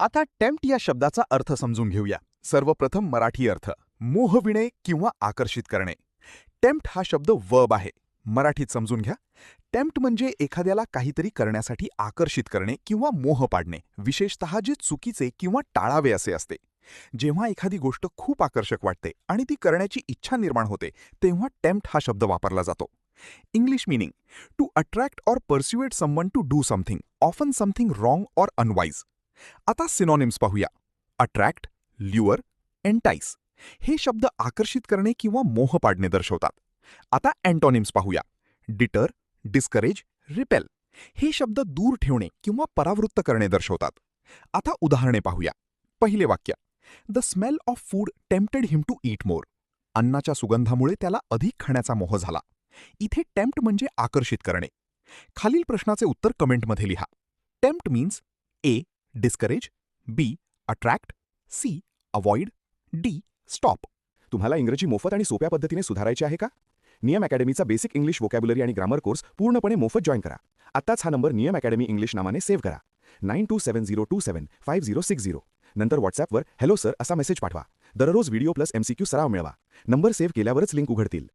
आता टेम्प्ट या शब्दाचा अर्थ समजून घेऊया. सर्वप्रथम मराठी अर्थ मोहविणे किंवा आकर्षित करणे. टेम्प्ट हा शब्द वर्ब आहे. मराठीत समजून घ्या. टेम्प्ट म्हणजे एखाद्याला काहीतरी करण्यासाठी आकर्षित करणे किंवा मोह पाडणे, विशेषतः जे चुकीचे किंवा टाळावे असे असते. जेव्हा एखादी गोष्ट खूप आकर्षक वाटते आणि ती करण्याची इच्छा निर्माण होते, तेव्हा टेम्प्ट हा शब्द वापरला जातो. English meaning: to attract or persuade someone to do something, often something wrong or unwise. आता सिनॉनिम्स पाहूया. अट्रॅक्ट, ल्युअर, एंटाईस हे शब्द आकर्षित करणे किंवा मोह पाडणे दर्शवतात. आता अँटॉनिम्स पाहूया. डिटर, डिस्करेज, रिपेल हे शब्द दूर ठेवणे किंवा परावृत्त करणे दर्शवतात. आता उदाहरणे पाहूया. पहिले वाक्य: the smell of food tempted him to eat more. अन्नाच्या सुगंधामुळे त्याला अधिक खाण्याचा मोह झाला. इथे टेम्प्ट म्हणजे आकर्षित करणे. खालील प्रश्नाचे उत्तर कमेंटमध्ये लिहा. Tempt means A. Discourage, B. Attract, C. Avoid, D. Stop. तुम्हाला इंग्रजी मोफत आणि सोप्या पद्धतीने सुधारायचे आहे का? नियम अकॅडमीचा बेसिक इंग्लिश व्होकॅब्युलरी आणि ग्रामर कोर्स पूर्णपणे मोफत जॉईन करा. आत्ताच हा नंबर नियम अकॅडमी इंग्लिश नावाने सेव्ह करा. 9270275060. नंतर व्हॉट्सॲपवर हॅलो सर असा मेसेज पाठवा. दररोज व्हिडिओ प्लस MCQ सराव मिळवा. नंबर सेव्ह केल्यावरच लिंक उघडतील.